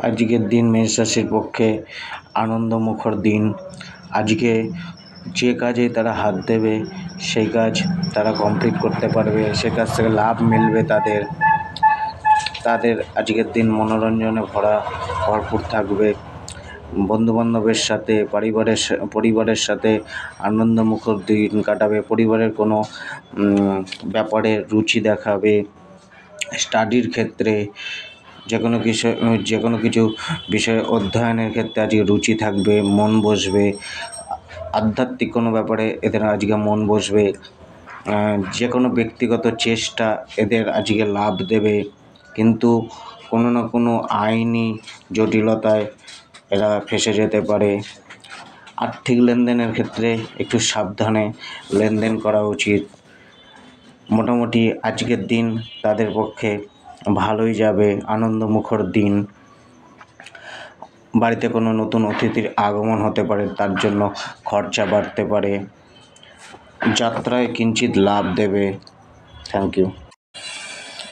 আজকের দিন মেষ রাশির পক্ষে আনন্দমুখর দিন। আজকে যে কাজে তারা হাত দেবে সেই কাজ তারা কমপ্লিট করতে পারবে, সে কাজ থেকে লাভ মিলবে তাদের আজকের দিন মনোরঞ্জনে ভরপুর থাকবে। বন্ধুবান্ধবের সাথে পরিবারের সাথে আনন্দমুখর দিন কাটাবে। পরিবারের কোনো ব্যাপারে রুচি দেখাবে। স্টাডির ক্ষেত্রে যে কোনো কিছু বিষয়ে অধ্যয়নের ক্ষেত্রে আজকে রুচি থাকবে, মন বসবে। আধ্যাত্মিক কোনো ব্যাপারে এদের আজকে মন বসবে। যে কোনো ব্যক্তিগত চেষ্টা এদের আজকে লাভ দেবে, কিন্তু কোনো না কোনো আইনি জটিলতায় এরা ফেঁসে যেতে পারে। আর্থিক লেনদেনের ক্ষেত্রে একটু সাবধানে লেনদেন করা উচিত। মোটামুটি আজকের দিন তাদের পক্ষে ভালোই যাবে, আনন্দমুখর দিন। বাড়িতে কোনো নতুন অতিথির আগমন হতে পারে, তার জন্য খরচা বাড়তে পারে। যাত্রায় কিঞ্চিৎ লাভ দেবে। Thank you.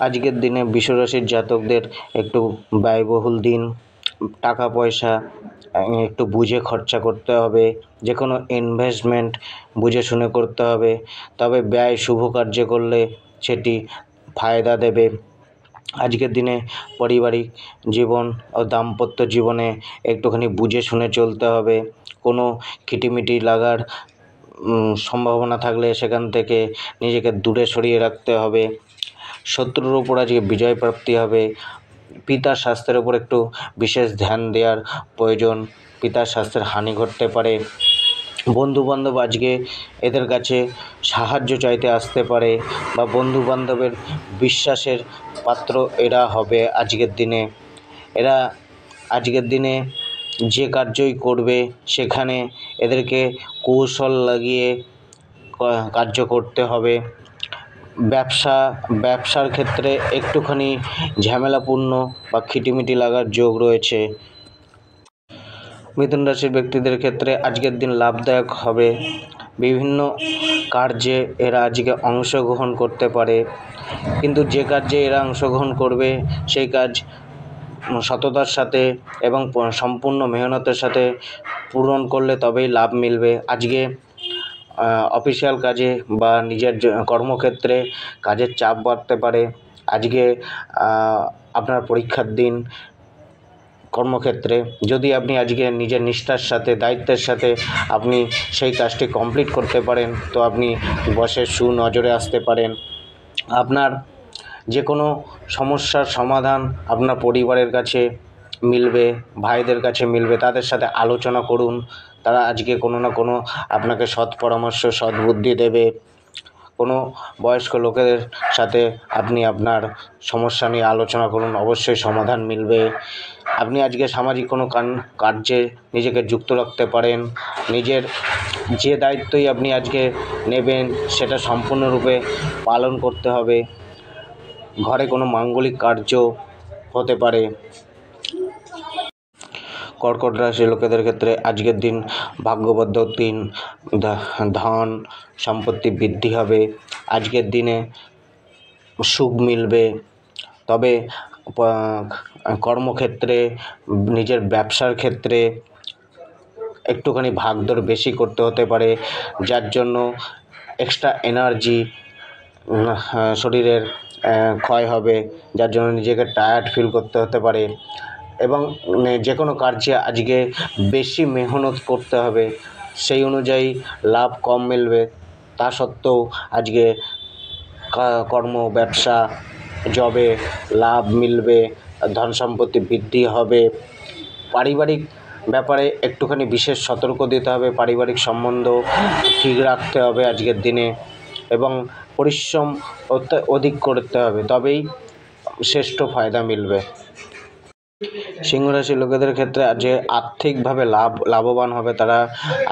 আজকের দিনে বৃষরাশির জাতকদের একটু ব্যয়বহুল দিন। টাকা পয়সা একটু বুঝে খরচা করতে হবে। যে কোনো ইনভেস্টমেন্ট বুঝে শুনে করতে হবে, তবে ব্যয় শুভ কার্যে করলে সেটি ফায়দা দেবে। আজকের দিনে পারিবারিক জীবন ও দাম্পত্য জীবনে একটুখানি বুঝে শুনে চলতে হবে। কোনো খিটিমিটি লাগার সম্ভাবনা থাকলে সেখান থেকে নিজেকে দূরে সরিয়ে রাখতে হবে। শত্রুর উপর আজকে বিজয় প্রাপ্তি হবে। পিতার স্বাস্থ্যের উপর একটু বিশেষ ধ্যান দেওয়ার প্রয়োজন। পিতার স্বাস্থ্যের হানি ঘটতে পারে। বন্ধুবান্ধব আজকে এদের কাছে সাহায্য চাইতে আসতে পারে, বা বন্ধুবান্ধবের বিশ্বাসের পাত্র এরা হবে এরা আজকের দিনে যে কার্যই করবে সেখানে এদেরকে কৌশল লাগিয়ে কার্য করতে হবে। ব্যবসার ক্ষেত্রে একটুখানি ঝামেলাপূর্ণ বা খিটিমিটি লাগার যোগ রয়েছে। মিথুন রাশির ব্যক্তিদের ক্ষেত্রে আজকের দিন লাভদায়ক হবে। বিভিন্ন কার্যে এরা আজকে অংশগ্রহণ করতে পারে, কিন্তু যে কার্যে এরা অংশগ্রহণ করবে সেই কাজ সততার সাথে এবং সম্পূর্ণ মেহনতের সাথে পূরণ করলে তবেই লাভ মিলবে। আজকে অফিসিয়াল কাজে বা নিজের কর্মক্ষেত্রে কাজের চাপ বাড়তে পারে। আজকে আপনার পরীক্ষার দিন। কর্মক্ষেত্রে যদি আপনি আজকে নিজের নিষ্ঠার সাথে দায়িত্বের সাথে আপনি সেই কাজটি কমপ্লিট করতে পারেন, তো আপনি বসের সুনজরে আসতে পারেন। আপনার যে কোনো সমস্যার সমাধান আপনার পরিবারের কাছে মিলবে, ভাইদের কাছে মিলবে। তাদের সাথে আলোচনা করুন, তারা আজকে কোনো না কোনো আপনাকে সৎ পরামর্শ, সৎ বুদ্ধি দেবে। কোনো বয়স্ক লোকেদের সাথে আপনি আপনার সমস্যা নিয়ে আলোচনা করুন, অবশ্যই সমাধান মিলবে। আপনি আজকে সামাজিক কোনো কার্যে নিজেকে যুক্ত রাখতে পারেন। নিজের যে দায়িত্বই আপনি আজকে নেবেন সেটা সম্পূর্ণরূপে পালন করতে হবে। ঘরে কোনো মাঙ্গলিক কার্য হতে পারে। কর্কট রাশির লোকেদের ক্ষেত্রে আজকের দিন ভাগ্যবর্ধক দিন। ধন সম্পত্তি বৃদ্ধি হবে। আজকের দিনে সুখ মিলবে, তবে কর্মক্ষেত্রে, নিজের ব্যবসার ক্ষেত্রে একটুখানি ভাগদৌড় বেশি করতে হতে পারে, যার জন্য এক্সট্রা এনার্জি শরীরের ক্ষয় হবে, যার জন্য নিজেকে টায়ার্ড ফিল করতে হতে পারে। এবং যে কোনো কার্যে আজকে বেশি মেহনত করতে হবে, সেই অনুযায়ী লাভ কম মিলবে। তা সত্ত্বেও আজকে কর্ম, ব্যবসা, জবে লাভ মিলবে, ধন সম্পত্তি বৃদ্ধি হবে। পারিবারিক ব্যাপারে একটুখানি বিশেষ সতর্ক দিতে হবে। পারিবারিক সম্বন্ধ ঠিক রাখতে হবে আজকের দিনে, এবং পরিশ্রম অধিক করতে হবে, তবেই শ্রেষ্ঠ ফায়দা মিলবে। সিংহ রাশির লোকেদের ক্ষেত্রে আজকে আর্থিকভাবে লাভবান হবে তারা।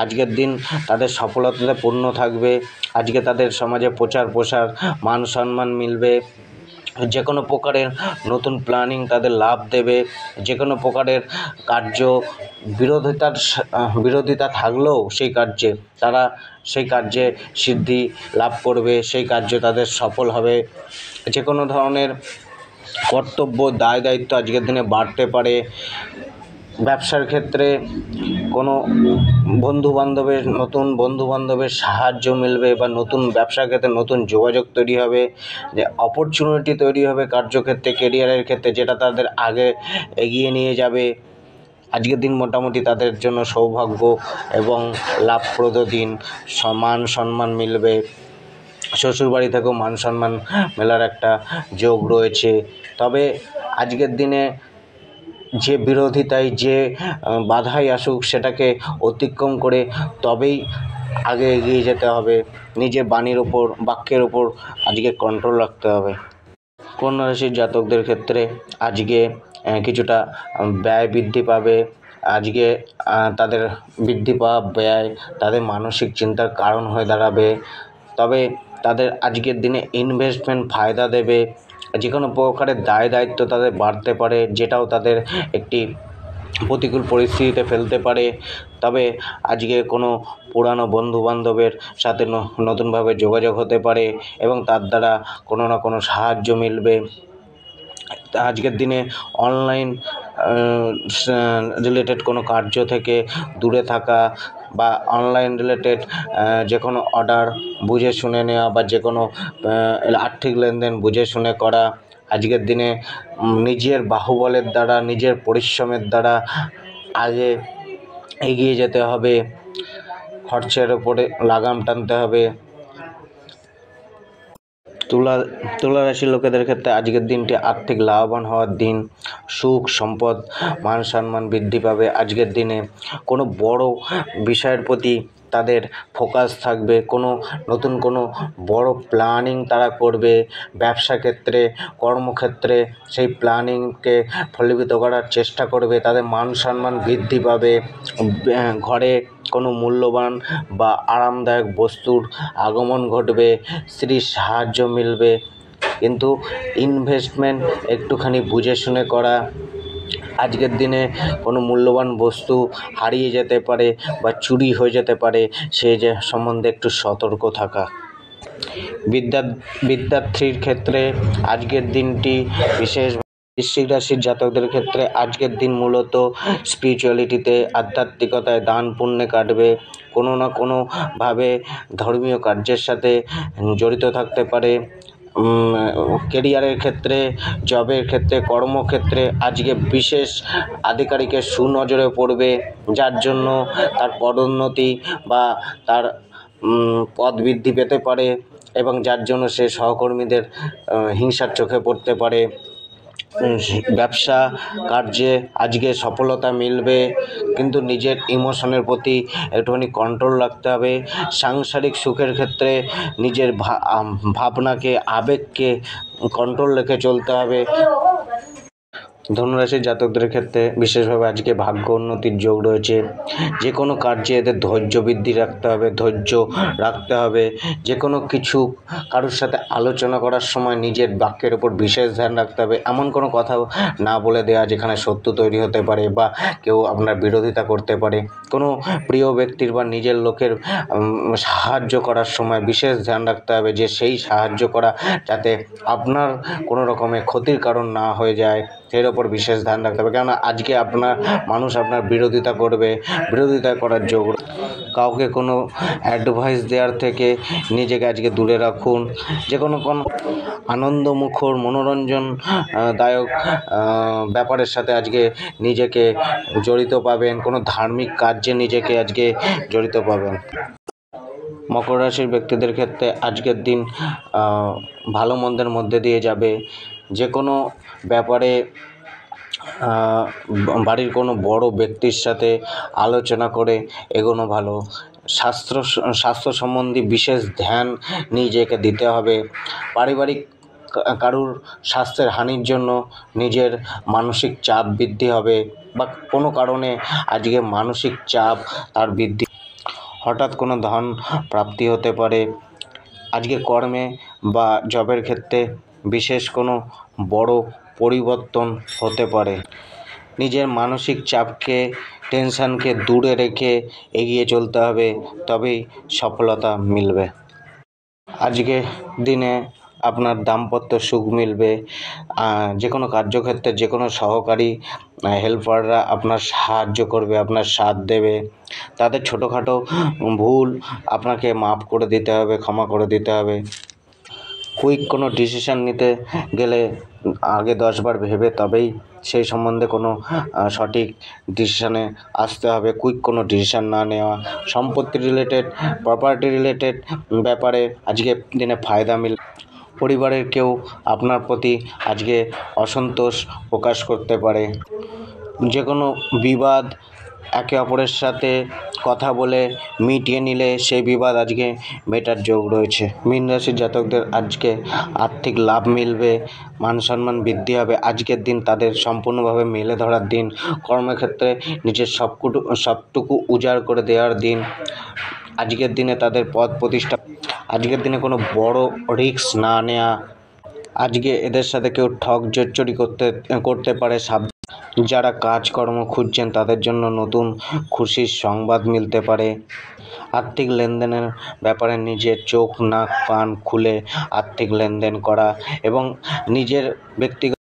আজকের দিন তাদের সফলতাতে পূর্ণ থাকবে। আজকে তাদের সমাজে প্রচার প্রসার, মান সম্মান মিলবে। যে কোনো প্রকারের নতুন প্ল্যানিং তাদের লাভ দেবে। যে কোনো প্রকারের কার্য বিরোধিতা থাকলেও তারা সেই কার্যে সিদ্ধি লাভ করবে, সেই কার্য তাদের সফল হবে। যে কোনো ধরনের কর্তব্য দায় দায়িত্ব আজকের দিনে বাড়তে পারে। ব্যবসার ক্ষেত্রে কোনো নতুন বন্ধুবান্ধবের সাহায্য মিলবে বা নতুন ব্যবসার ক্ষেত্রে নতুন যোগাযোগ তৈরি হবে, যে অপরচুনিটি তৈরি হবে কার্যক্ষেত্রে, কেরিয়ারের ক্ষেত্রে, যেটা তাদের আগে এগিয়ে নিয়ে যাবে। আজকের দিন মোটামুটি তাদের জন্য সৌভাগ্য এবং লাভপ্রদ দিন। মান সম্মান মিলবে, শ্বশুরবাড়ি থেকেও মান সম্মান মেলার একটা যোগ রয়েছে। তবে আজকের দিনে যে বিরোধিতায় যে বাধাই আসুক সেটাকে অতিক্রম করে তবেই আগে এগিয়ে যেতে হবে। নিজের বাক্যের ওপর আজকে কন্ট্রোল রাখতে হবে। কন্যা রাশির জাতকদের ক্ষেত্রে আজকে কিছুটা ব্যয় বৃদ্ধি পাবে। আজকে তাদের বৃদ্ধি পাওয়া ব্যয় তাদের মানসিক চিন্তার কারণ হয়ে দাঁড়াবে। তবে তাদের আজকের দিনে ইনভেস্টমেন্ট ফায়দা দেবে। যে কোনো প্রকারের দায় দায়িত্ব তাদের বাড়তে পারে, যেটাও তাদের একটি প্রতিকূল পরিস্থিতিতে ফেলতে পারে। তবে আজকে কোনো পুরানো বন্ধুবান্ধবের সাথে নতুনভাবে যোগাযোগ হতে পারে এবং তার দ্বারা কোনো না কোনো সাহায্য মিলবে। আজকের দিনে অনলাইন রিলেটেড কোনো কার্য থেকে দূরে থাকা বা অনলাইন রিলেটেড যে কোনো অর্ডার বুঝে শুনে নেওয়া বা যে কোনো আর্থিক লেনদেন বুঝে শুনে করা। আজকের দিনে নিজের বাহুবলের দ্বারা, নিজের পরিশ্রমের দ্বারা আগে এগিয়ে যেতে হবে। খরচের ওপরে লাগাম টানতে হবে। তুলা রাশির লোকেদের ক্ষেত্রে আজকের দিনটি আর্থিক লাভবান হওয়ার দিন। সুখ সম্পদ মান সম্মান বৃদ্ধি পাবে। আজকের দিনে কোনো বড় বিষয়ের প্রতি তাদের ফোকাস থাকবে, নতুন কোনো বড় প্ল্যানিং তারা করবে। ব্যবসা ক্ষেত্রে, কর্মক্ষেত্রে সেই প্ল্যানিংকে ফলীভূত করার চেষ্টা করবে। তাদের মান সম্মান বৃদ্ধি পাবে। ঘরে কোনো মূল্যবান বা আরামদায়ক বস্তুর আগমন ঘটবে। স্ত্রীর সাহায্য মিলবে, কিন্তু ইনভেস্টমেন্ট একটুখানি বুঝে শুনে করা। আজকের দিনে কোনো মূল্যবান বস্তু হারিয়ে যেতে পারে বা চুরি হয়ে যেতে পারে, সেই যে সম্বন্ধে একটু সতর্ক থাকা। বিদ্যার্থীর ক্ষেত্রে আজকের দিনটি বিশেষ। বৃশ্চিক রাশির জাতকদের ক্ষেত্রে আজকের দিন মূলত স্পিরিচুয়ালিটিতে, আধ্যাত্মিকতায়, দান পুণ্যে কাটবে। কোনো না কোনোভাবে ধর্মীয় কার্যের সাথে জড়িত থাকতে পারে। কেরিয়ারের ক্ষেত্রে, জবের ক্ষেত্রে, কর্মক্ষেত্রে আজকে বিশেষ আধিকারিকের সুনজরে পড়বে, যার জন্য তার পদোন্নতি বা তার পদ বৃদ্ধি পেতে পারে এবং যার জন্য সে সহকর্মীদের হিংসার চোখে পড়তে পারে। ব্যবসা কার্যে আজকে সফলতা মিলবে, কিন্তু নিজের ইমোশনের প্রতি একটুখানি কন্ট্রোল রাখতে হবে। সাংসারিক সুখের ক্ষেত্রে নিজের ভাবনাকে, আবেগকে কন্ট্রোল রেখে চলতে হবে। ধনুরাশির জাতকদের ক্ষেত্রে বিশেষভাবে আজকে ভাগ্য উন্নতির যোগ রয়েছে। যে কোনো কার্যে এদের ধৈর্য বৃদ্ধি রাখতে হবে। যে কোনো কিছু কারোর সাথে আলোচনা করার সময় নিজের বাক্যের ওপর বিশেষ ধ্যান রাখতে হবে। এমন কোনো কথা না বলে দেওয়া যেখানে শত্রু তৈরি হতে পারে বা কেউ আপনার বিরোধিতা করতে পারে। কোনো প্রিয় ব্যক্তির বা নিজের লোকের সাহায্য করার সময় বিশেষ ধ্যান রাখতে হবে যে সেই সাহায্য করা যাতে আপনার কোনো রকমের ক্ষতির কারণ না হয়ে যায়, এর ওপর বিশেষ ধ্যান রাখতে হবে। কেননা আজকে মানুষ আপনার বিরোধিতা করার যোগ। কাউকে কোনো অ্যাডভাইস দেওয়ার থেকে নিজেকে আজকে দূরে রাখুন। যে কোনো আনন্দমুখর, মনোরঞ্জন দায়ক ব্যাপারের সাথে আজকে নিজেকে জড়িত পাবেন। কোনো ধার্মিক কার্যে নিজেকে আজকে জড়িত পাবেন। মকর রাশির ব্যক্তিদের ক্ষেত্রে আজকের দিন ভালো মন্দের মধ্যে দিয়ে যাবে। যে কোনো ব্যাপারে বাড়ির কোনো বড় ব্যক্তির সাথে আলোচনা করে এগোনো ভালো। স্বাস্থ্য সম্বন্ধী বিশেষ ধ্যান নিজেকে দিতে হবে। পারিবারিক কারুর স্বাস্থ্যের হানির জন্য নিজের মানসিক চাপ বৃদ্ধি হবে বা কোনো কারণে আজকে মানসিক চাপ তার বৃদ্ধি, হঠাৎ কোনো ধন প্রাপ্তি হতে পারে। আজকে কর্মে বা জবের ক্ষেত্রে বিশেষ কোনো বড় পরিবর্তন হতে পারে। নিজের মানসিক চাপকে, টেনশনকে দূরে রেখে এগিয়ে চলতে হবে, তবেই সফলতা মিলবে। আজকে দিনে আপনার দাম্পত্য সুখ মিলবে। যে কোনো কার্যক্ষেত্রে যে কোনো সহকারী হেল্পাররা আপনার সাহায্য করবে, আপনার সাথ দেবে। তাদের ছোটোখাটো ভুল আপনাকে মাফ করে দিতে হবে, ক্ষমা করে দিতে হবে। কুইক কোনো ডিসিশান নিতে গেলে আগে 10বার ভেবে তবেই সেই সম্বন্ধে কোনো সঠিক ডিসিশানে আসতে হবে। কুইক কোনো ডিসিশান না নেওয়া, সম্পত্তি রিলেটেড, প্রপার্টি রিলেটেড ব্যাপারে আজকের দিনে ফায়দা পরিবারের কেউ আপনার প্রতি আজকে অসন্তোষ প্রকাশ করতে পারে। যে কোনো বিবাদ একে অপরের সাথে কথা বলে মিটিয়ে নিলে সেই বিবাদ আজকে মেটার যোগ রয়েছে। মীন রাশির জাতকদের আজকে আর্থিক লাভ মিলবে, মান সম্মান বৃদ্ধি হবে। আজকের দিন তাদের সম্পূর্ণভাবে মেলে ধরার দিন, কর্মক্ষেত্রে নিজের সবটুকু উজাড় করে দেওয়ার দিন। আজকের দিনে তাদের পদ প্রতিষ্ঠা, আজকের দিনে কোনো বড় রিস্ক না নেওয়া। আজকে এদের সাথে কেউ ঠক জোচ্চুরি করতে পারে, যারা কাজকর্ম খুঁজছেন তাদের জন্য নতুন খুশির সংবাদ মিলতে পারে। আর্থিক লেনদেনের ব্যাপারে নিজের চোখ নাক কান খুলে আর্থিক লেনদেন করা এবং নিজের ব্যক্তিগত